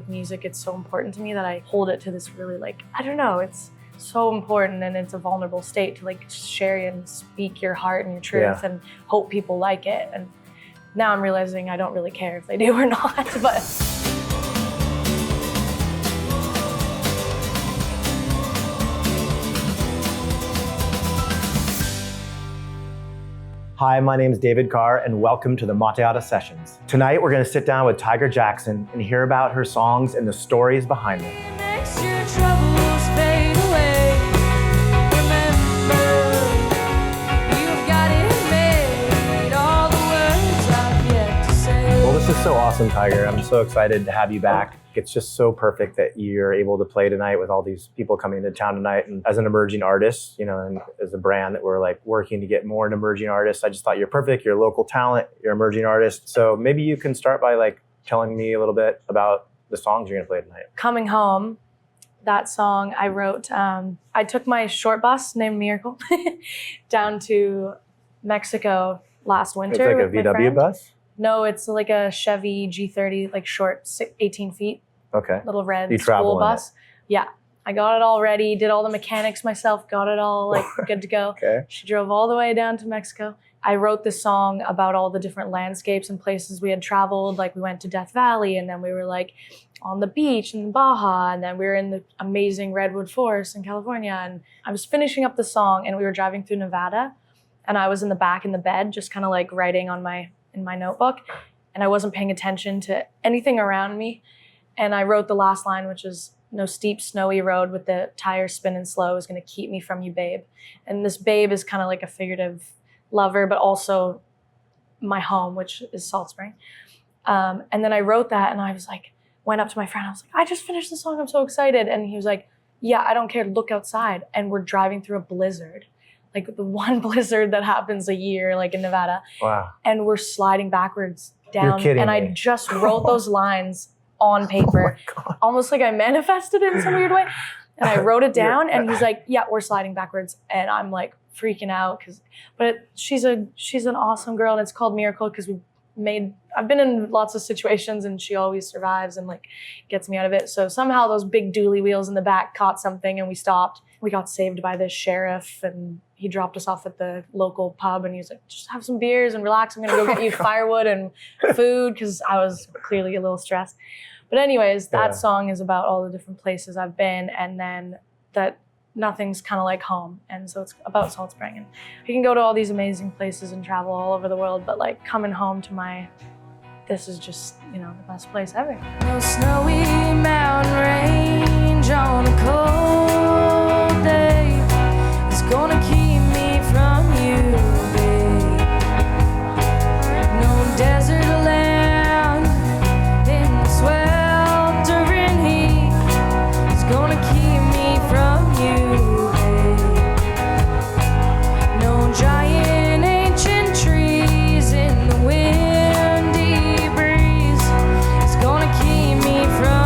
with music, it's so important to me that I hold it to this really like, I don't know, it's so important, and it's a vulnerable state to like share and speak your heart and your truth and hope people like it. And now I'm realizing I don't really care if they do or not, but. Hi, my name is David Carr, and welcome to the Mateada Sessions. Tonight, we're going to sit down with Tyger Jackson and hear about her songs and the stories behind them. Well, this is so awesome, Tyger. I'm so excited to have you back. It's just so perfect that you're able to play tonight with all these people coming into town tonight. And as an emerging artist, you know, and as a brand that we're like working to get more emerging artists, I just thought you're perfect. You're a local talent, you're an emerging artist. So maybe you can start by like telling me a little bit about the songs you're gonna play tonight. Coming Home, that song I wrote, I took my short bus named Miracle down to Mexico last winter. It's like a VW bus? No, it's like a Chevy G30, like short, 18 feet. Okay. Little red you school bus. It. Yeah. I got it all ready, did all the mechanics myself, got it all like good to go. Okay. She drove all the way down to Mexico. I wrote this song about all the different landscapes and places we had traveled. Like we went to Death Valley, and then we were like on the beach in Baja, and then we were in the amazing Redwood Forest in California. And I was finishing up the song, and we were driving through Nevada, and I was in the back in the bed, just kind of like writing on in my notebook, and I wasn't paying attention to anything around me. And I wrote the last line, which is, "No steep, snowy road with the tires spinning slow is gonna keep me from you, babe." And this babe is kind of like a figurative lover, but also my home, which is Salt Spring. And then I wrote that, and I was like, went up to my friend, I was like, I just finished the song, I'm so excited. And he was like, yeah, I don't care, look outside. And we're driving through a blizzard. Like the one blizzard that happens a year, like in Nevada. Wow. And we're sliding backwards down. You're kidding and me. I just wrote those lines on paper, almost like I manifested it in some weird way. And I wrote it down, and he's like, yeah, we're sliding backwards. And I'm like freaking out, she's an awesome girl, and it's called Miracle because I've been in lots of situations, and she always survives and like gets me out of it. So somehow those big dually wheels in the back caught something, and we stopped. We got saved by this sheriff, and he dropped us off at the local pub, and he was like, just have some beers and relax. I'm gonna go get you firewood and food, because I was clearly a little stressed. But anyways, that song is about all the different places I've been, and then that nothing's kind of like home. And so it's about Salt Spring, and you can go to all these amazing places and travel all over the world, but like coming home to this is just, you know, the best place ever. No snowy mountain range on a cold day is gonna keep me from you, babe. No desert land in the sweltering heat is gonna keep me from you, babe. No giant ancient trees in the windy breeze is gonna keep me from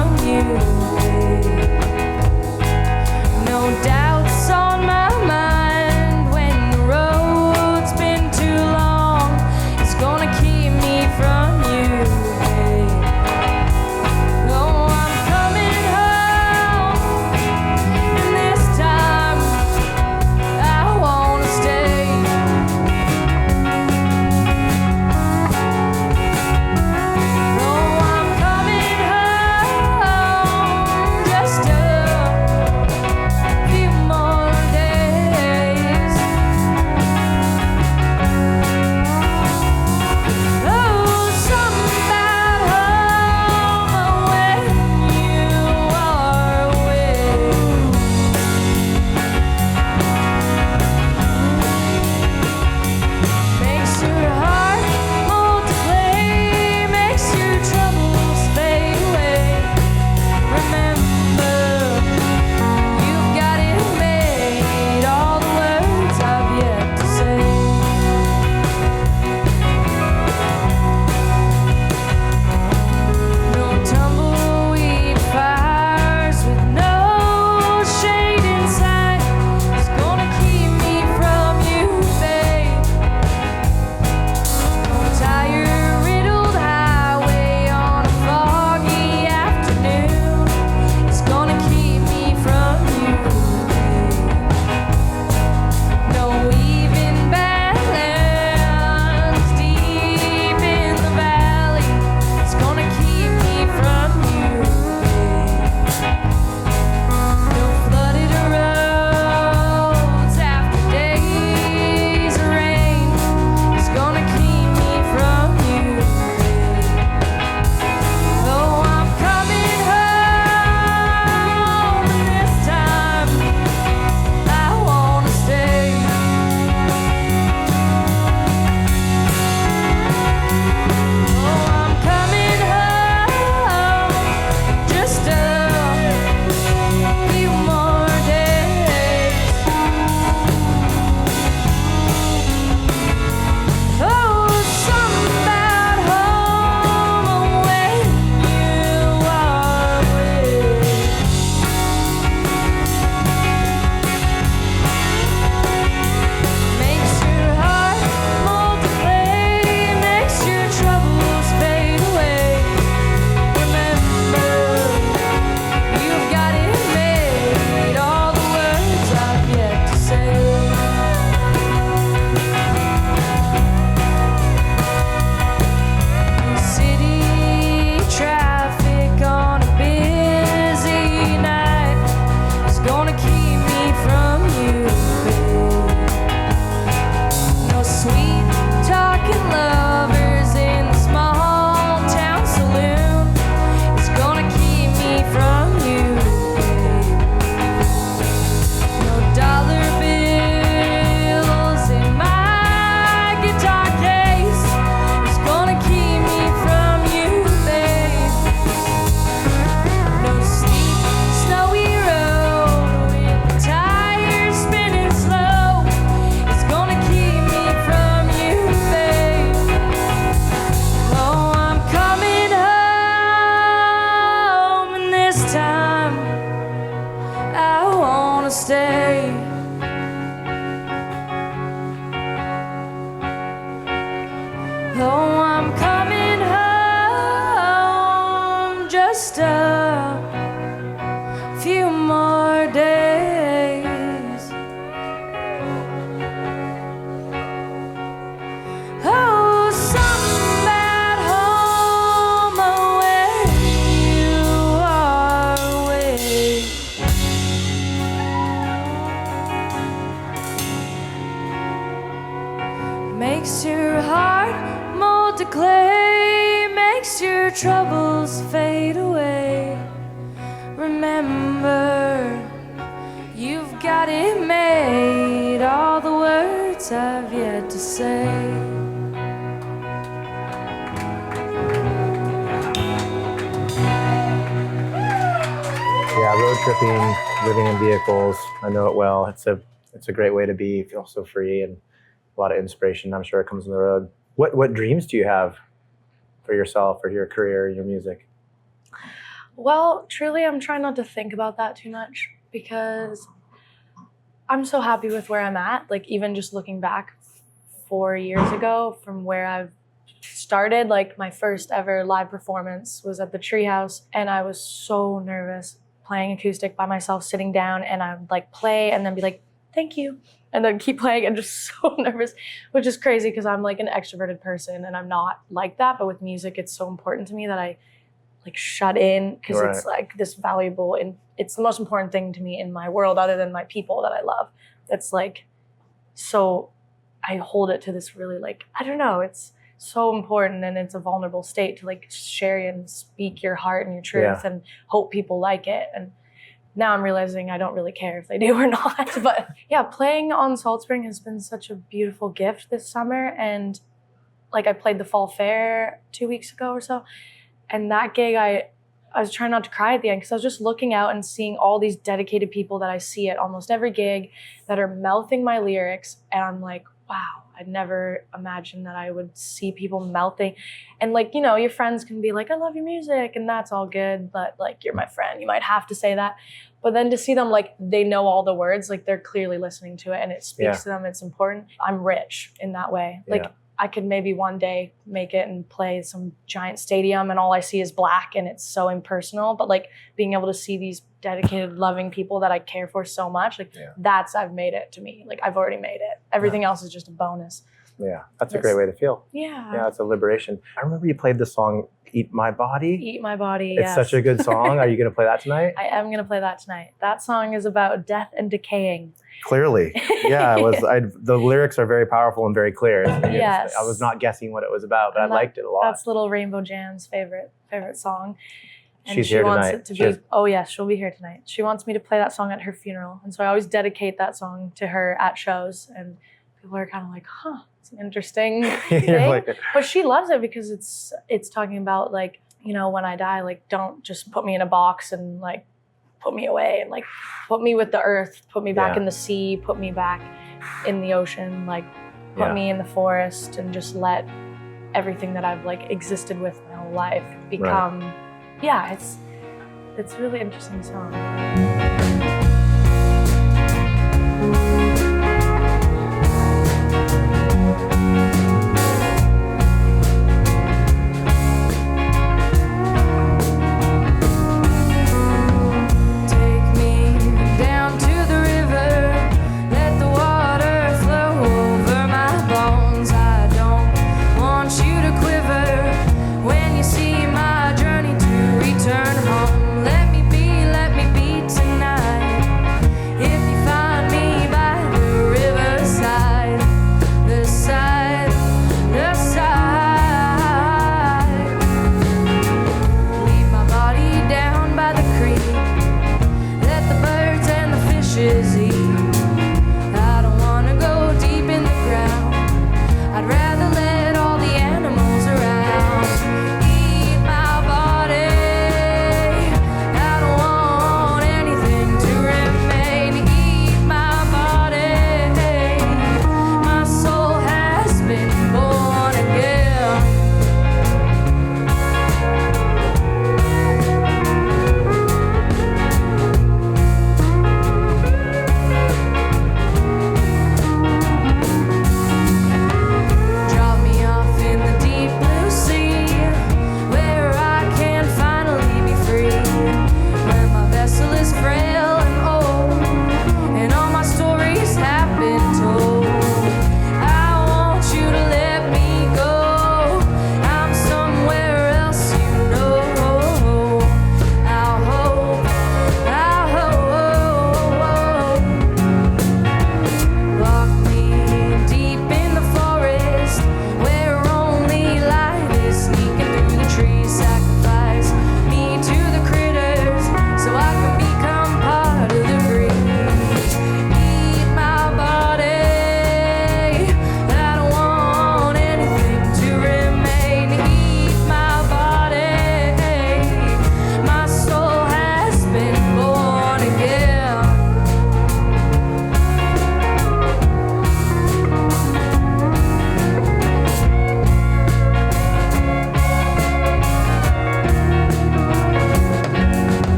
a few more days. Oh, something at home when you are away. Makes your heart mold to clay, makes your troubles fade away. Remember, you've got it made, all the words I've yet to say. Yeah, road tripping, living in vehicles, I know it well. It's a great way to be, feel so free, and a lot of inspiration, I'm sure, it comes on the road. What dreams do you have for yourself or your career, your music? Well, truly, I'm trying not to think about that too much because I'm so happy with where I'm at. Like, even just looking back 4 years ago from where I've started, like my first ever live performance was at the Treehouse, and I was so nervous playing acoustic by myself, sitting down, and I would like play and then be like, thank you, and then keep playing and just so nervous, which is crazy because I'm like an extroverted person and I'm not like that. But with music, it's so important to me that I like shut in because Right. it's like this valuable, and it's the most important thing to me in my world other than my people that I love. It's like, so I hold it to this really like, I don't know, it's so important, and it's a vulnerable state to like share and speak your heart and your truth and hope people like it. And now I'm realizing I don't really care if they do or not. But yeah, playing on Salt Spring has been such a beautiful gift this summer. And like I played the Fall Fair 2 weeks ago or so. And that gig, I was trying not to cry at the end because I was just looking out and seeing all these dedicated people that I see at almost every gig that are mouthing my lyrics. And I'm like, wow, I'd never imagined that I would see people mouthing. And like, you know, your friends can be like, I love your music, and that's all good, but like, you're my friend, you might have to say that. But then to see them like, they know all the words, like they're clearly listening to it and it speaks to them, it's important. I'm rich in that way. Like I could maybe one day make it and play some giant stadium and all I see is black and it's so impersonal, but like being able to see these dedicated, loving people that I care for so much, like I've made it to me. Like I've already made it. Everything else is just a bonus. Yeah, that's a great way to feel. Yeah. Yeah, it's a liberation. I remember you played the song Eat My Body. Eat My Body, It's such a good song. Are you going to play that tonight? I am going to play that tonight. That song is about death and decaying. Clearly. Yeah, it was. The lyrics are very powerful and very clear. Yes. I was not guessing what it was about, but I liked it a lot. That's Little Rainbow Jam's favorite song. And She's she here wants tonight. it to be, oh yes, she'll be here tonight. She wants me to play that song at her funeral. And so I always dedicate that song to her at shows. And people are kind of like, huh, it's an interesting thing. Like, but she loves it because it's talking about like, you know, when I die, like don't just put me in a box and like put me away, and like put me with the earth, put me back in the sea, put me back in the ocean, like put me in the forest, and just let everything that I've like existed with my whole life become, it's really interesting song. See my journey to return home. Let me be tonight.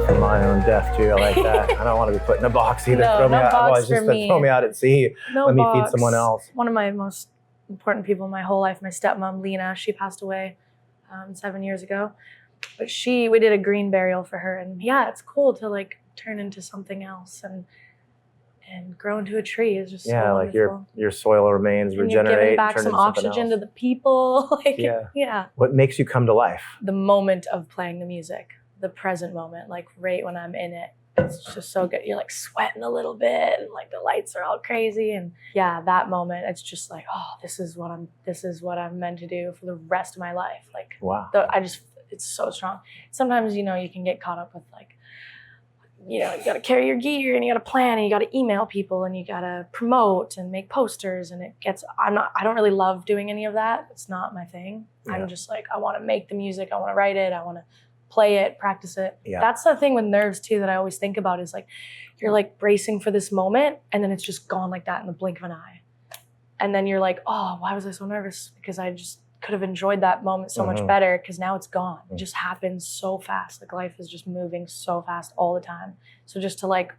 from my own death too. I like that. I don't want to be put in a box either. No, throw me no out. box Otherwise, for just me. throw me out at sea. No Let me box. feed someone else. One of my most important people in my whole life, my stepmom, Lena, she passed away 7 years ago. But we did a green burial for her. And yeah, it's cool to like turn into something else and grow into a tree is just so like wonderful. your soil remains, And regenerate, you're giving back turn some into something oxygen else. to the people. Like, Yeah. What makes you come to life? The moment of playing the music, the present moment, like right when I'm in it. It's just so good. You're like sweating a little bit and like the lights are all crazy. And yeah, that moment, it's just like, oh, this is what I'm meant to do for the rest of my life. Like, wow. It's so strong. Sometimes, you can get caught up with like, you got to carry your gear and you got to plan and you got to email people and you got to promote and make posters. And I don't really love doing any of that. It's not my thing. Yeah. I'm just like, I want to make the music. I want to write it. I want to play it, practice it. Yeah. That's the thing with nerves too that I always think about is like, you're like bracing for this moment and then it's just gone like that in the blink of an eye. And then you're like, oh, why was I so nervous? Because I just could have enjoyed that moment so much better because now it's gone. It just happens so fast. Like life is just moving so fast all the time. So just to like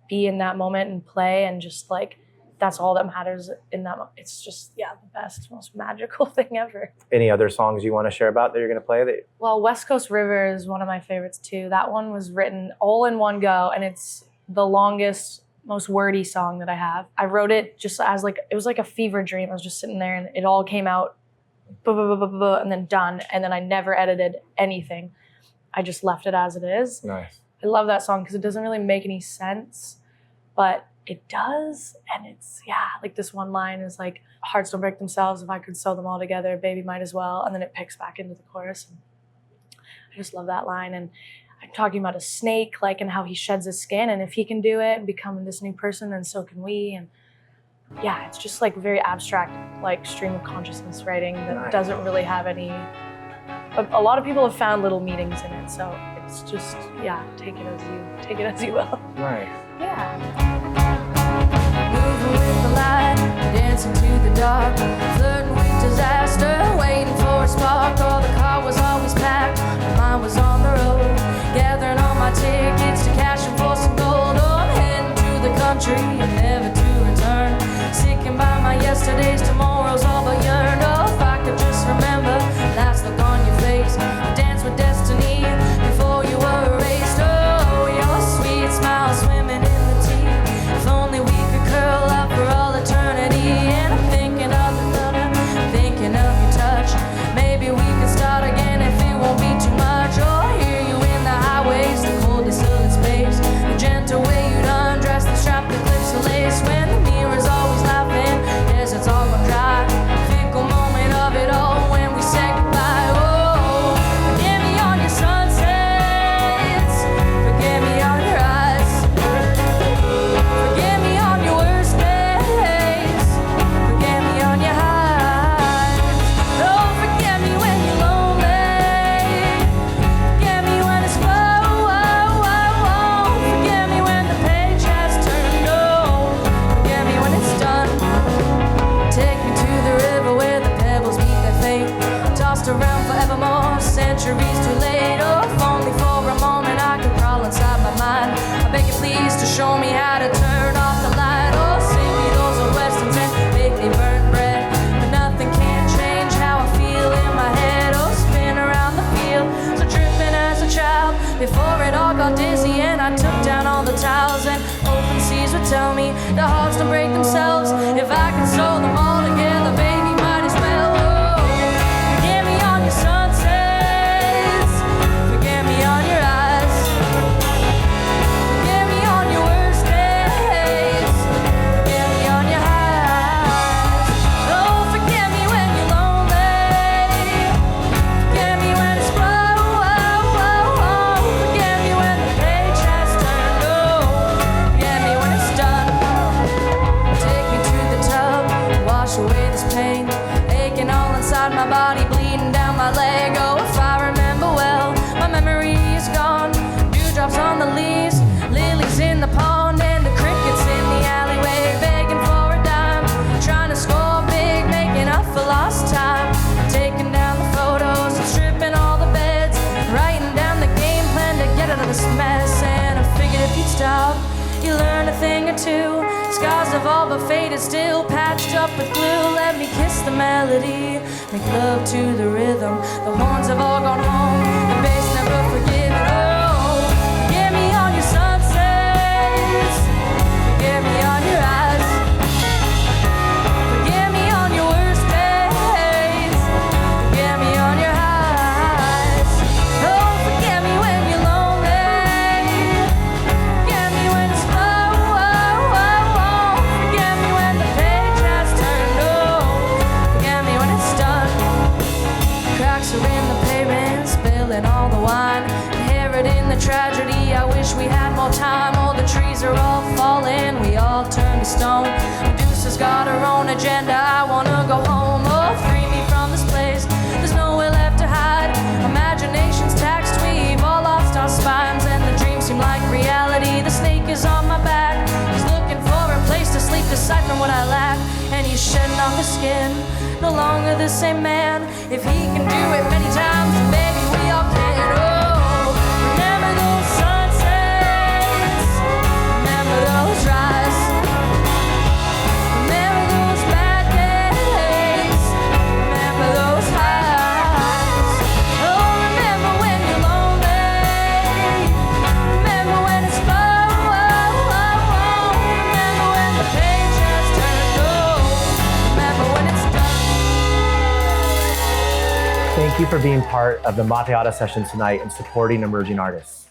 be in that moment and play and just like, that's all that matters in that moment. It's just, the best, most magical thing ever. Any other songs you want to share about that you're going to play? Well, West Coast River is one of my favorites too. That one was written all in one go and it's the longest, most wordy song that I have. I wrote it just as like, it was like a fever dream. I was just sitting there and it all came out and then done. And then I never edited anything. I just left it as it is. Nice. I love that song because it doesn't really make any sense, but it does. And it's, like this one line is like, hearts don't break themselves. If I could sew them all together, baby might as well. And then it picks back into the chorus. And I just love that line. And I'm talking about a snake, like, and how he sheds his skin. And if he can do it and become this new person, then so can we. And yeah, it's just like very abstract, like stream of consciousness writing that doesn't really have any, a lot of people have found little meanings in it. So it's just, take it as you will. Right. Yeah. Moving with the light, dancing to the dark, flirting with disaster, waiting for a spark. Oh, the car was always packed, mine was on the road, gathering all my tickets to cash and for some gold. Oh, I'm heading to the country and never to return, sticking by my yesterdays, tomorrows all but yearn. Oh, if I could just remember last look on your face, dance with destiny before you were erased. Oh, your sweet smile swimming in the tea. If only we could curl up for all eternity. And I'm thinking of the thunder, thinking of your touch. Maybe we can start again if it won't be too much. Oh, I hear you in the highways, the coldest of space, the gentle way you'd undress, the strap, the clips of lace. When the mirror's always laughing, yes, it's all gone dry. Fickle moment of it all when we say goodbye. Oh, forgive me on your sunsets, forgive me on your eyes, forgive me on your worst days, forgive me on your highs. Oh, forgive me when you're lonely, forgive me when it's forgive me when the page has turned. Oh, forgive me when it's done. Take me to the river where the pebbles meet their fate, tossed around forevermore, centuries too late. Oh, if only for a moment I could crawl inside my mind. I beg you please to show me how to turn off the light. Oh, sing me those old westerns and make me burn bread, but nothing can change how I feel in my head. Oh, spin around the field, so tripping as a child, before it all got dizzy and I took down all the tiles. And open seas would tell me the hearts don't break themselves. If I can sew them all together, baby, might as well. Oh, forgive me on your sunsets, forgive me on your eyes, forgive me on your worst days, forgive me on your highs. Oh, forgive me when you're lonely, forgive me when it's forgive me when the page has turned. Oh, forgive me when it's done. Take me to the tub, Figured if you'd stop, you learn a thing or two. Scars have all but faded, still patched up with glue. Let me kiss the melody, make love to the rhythm. The horns have all gone home, the bass never forgiven. Oh, forgive me on your sunsets, forgive me on your eyes, forgive me on your worst days, forgive me on your highs. Oh, forgive me when you're lonely, forgive me when it's slow, forgive me when the page has turned. Oh, forgive me when it's done. Cracks are in the pavement, spilling all the wine. Inherit in the tragedy, I wish we had more time. All the trees are all falling, we all turn to stone. Medusa's got her own agenda, I wanna go home. Oh, free me from this place, there's nowhere left to hide. Imagination's taxed, we've all lost our spines. And the dreams seem like reality, the snake is on my back. He's looking for a place to sleep, deciphering what I lack. And he's shedding off his skin, no longer the same man. If he can do it many times, then maybe we all can. Oh, remember those sunsets, remember those rise, remember those bad days, remember those highs. Oh, remember when you're lonely, remember when it's slow, remember when the page has turned. Oh, remember when it's done. Thank you for being part of the Mateada session tonight and supporting emerging artists.